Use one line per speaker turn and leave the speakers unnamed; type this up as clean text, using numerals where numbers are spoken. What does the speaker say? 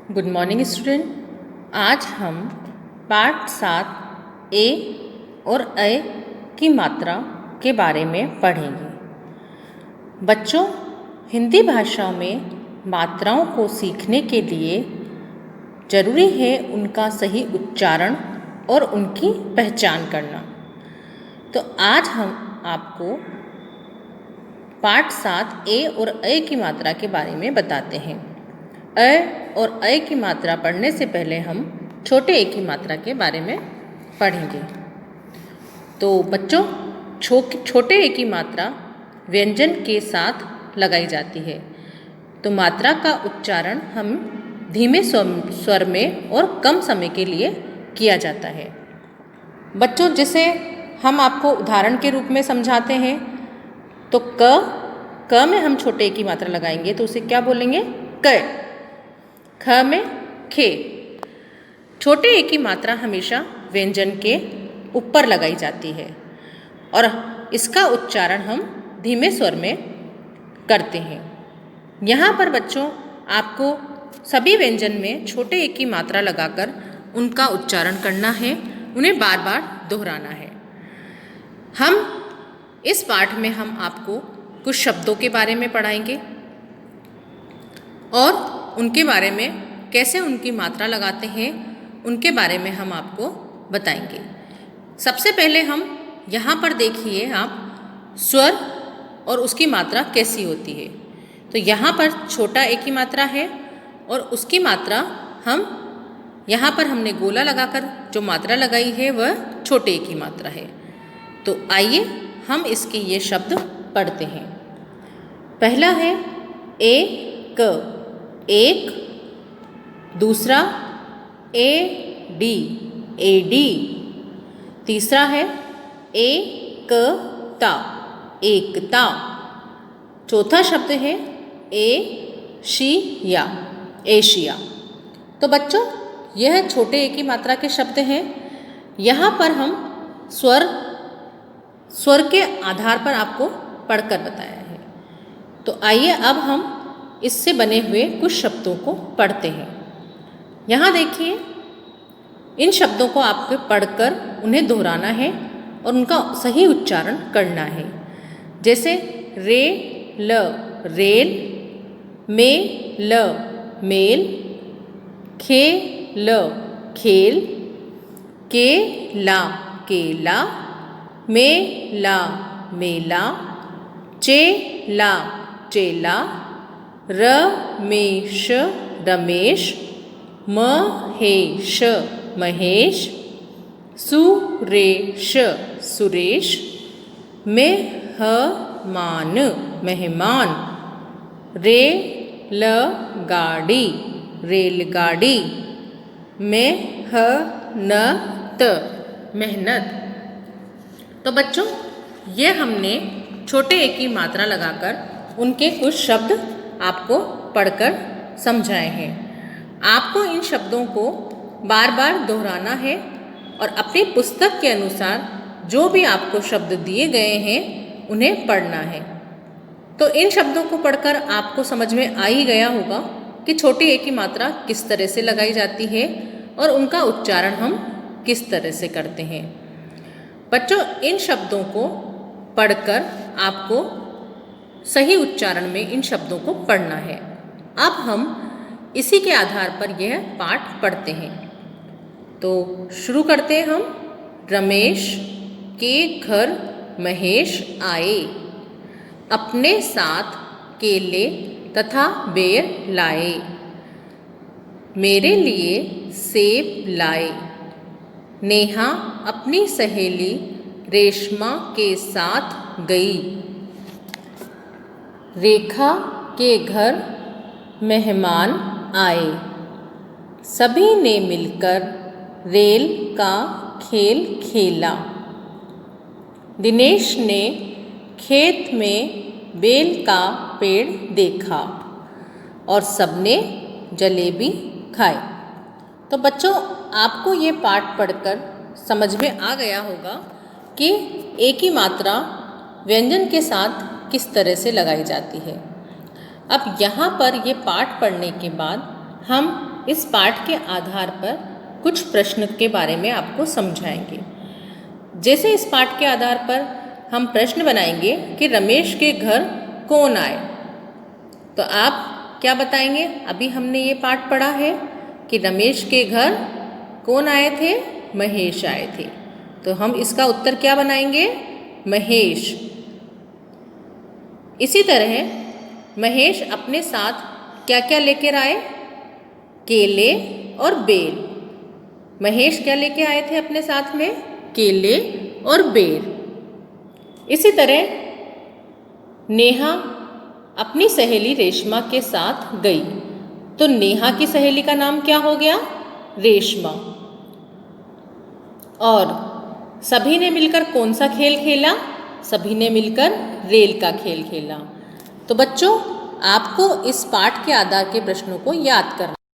Good morning student. आज हम पाठ 7 ए और अ की मात्रा के बारे में पढ़ेंगे। बच्चों, हिंदी भाषा में मात्राओं को सीखने के लिए ज़रूरी है उनका सही उच्चारण और उनकी पहचान करना। तो आज हम आपको पाठ 7 ए और अ की मात्रा के बारे में बताते हैं। अ और अ की मात्रा पढ़ने से पहले हम छोटे ए की मात्रा के बारे में पढ़ेंगे। तो बच्चों, छोटे ए की मात्रा व्यंजन के साथ लगाई जाती है। तो मात्रा का उच्चारण हम धीमे स्वर में और कम समय के लिए किया जाता है। बच्चों, जिसे हम आपको उदाहरण के रूप में समझाते हैं, तो क में हम छोटे ए की मात्रा लगाएंगे तो उसे क्या बोलेंगे? क। ख में खे। छोटे ए की मात्रा हमेशा व्यंजन के ऊपर लगाई जाती है और इसका उच्चारण हम धीमे स्वर में करते हैं। यहाँ पर बच्चों, आपको सभी व्यंजन में छोटे ए की मात्रा लगाकर उनका उच्चारण करना है, उन्हें बार बार दोहराना है। हम इस पाठ में हम आपको कुछ शब्दों के बारे में पढ़ाएंगे और उनके बारे में कैसे उनकी मात्रा लगाते हैं उनके बारे में हम आपको बताएंगे। सबसे पहले हम यहाँ पर देखिए आप स्वर और उसकी मात्रा कैसी होती है। तो यहाँ पर छोटा ए की मात्रा है और उसकी मात्रा हम यहाँ पर हमने गोला लगाकर जो मात्रा लगाई है वह छोटे ए की मात्रा है। तो आइए हम इसके ये शब्द पढ़ते हैं। पहला है एक, एक। दूसरा एडी, एडी। तीसरा है एकता, एकता। चौथा शब्द है एशिया, एशिया। तो बच्चों, यह छोटे ए की मात्रा के शब्द हैं। यहाँ पर हम स्वर के आधार पर आपको पढ़कर बताया है। तो आइए अब हम इससे बने हुए कुछ शब्दों को पढ़ते हैं। यहाँ देखिए, इन शब्दों को आपको पढ़कर उन्हें दोहराना है और उनका सही उच्चारण करना है। जैसे रेल, रेल। Mail, mail. खेल, खेल। केला, केला। मेला, मेला। चेला, चेला। रमेश, रमेश। महेश, महेश। सुरेश, सुरेश। मेहमान, मेहमान। रेलगाड़ी, रेलगाड़ी। मेहनत, मेहनत। तो बच्चों, ये हमने छोटे ए की मात्रा लगाकर उनके कुछ शब्द आपको पढ़कर समझाए हैं। आपको इन शब्दों को बार बार दोहराना है और अपनी पुस्तक के अनुसार जो भी आपको शब्द दिए गए हैं उन्हें पढ़ना है। तो इन शब्दों को पढ़कर आपको समझ में आ ही गया होगा कि छोटी ए की मात्रा किस तरह से लगाई जाती है और उनका उच्चारण हम किस तरह से करते हैं। बच्चों, इन शब्दों को पढ़कर आपको सही उच्चारण में इन शब्दों को पढ़ना है। अब हम इसी के आधार पर यह पाठ पढ़ते हैं। तो शुरू करते हैं हम। रमेश के घर महेश आए, अपने साथ केले तथा बेर लाए। मेरे लिए सेब लाए। नेहा अपनी सहेली रेशमा के साथ गई। रेखा के घर मेहमान आए। सभी ने मिलकर रेल का खेल खेला। दिनेश ने खेत में बेल का पेड़ देखा और सबने जलेबी खाई। तो बच्चों, आपको ये पाठ पढ़कर समझ में आ गया होगा कि ए की मात्रा व्यंजन के साथ किस तरह से लगाई जाती है। अब यहाँ पर ये पाठ पढ़ने के बाद हम इस पाठ के आधार पर कुछ प्रश्न के बारे में आपको समझाएंगे। जैसे इस पाठ के आधार पर हम प्रश्न बनाएंगे कि रमेश के घर कौन आए, तो आप क्या बताएंगे? अभी हमने ये पाठ पढ़ा है कि रमेश के घर कौन आए थे? महेश आए थे। तो हम इसका उत्तर क्या बनाएंगे? महेश। इसी तरह महेश अपने साथ क्या क्या लेकर आए? केले और बेर। महेश क्या लेके आए थे अपने साथ में? केले और बेर। इसी तरह नेहा अपनी सहेली रेशमा के साथ गई, तो नेहा की सहेली का नाम क्या हो गया? रेशमा। और सभी ने मिलकर कौन सा खेल खेला? सभी ने मिलकर रेल का खेल खेला। तो बच्चों, आपको इस पाठ के आधार के प्रश्नों को याद करना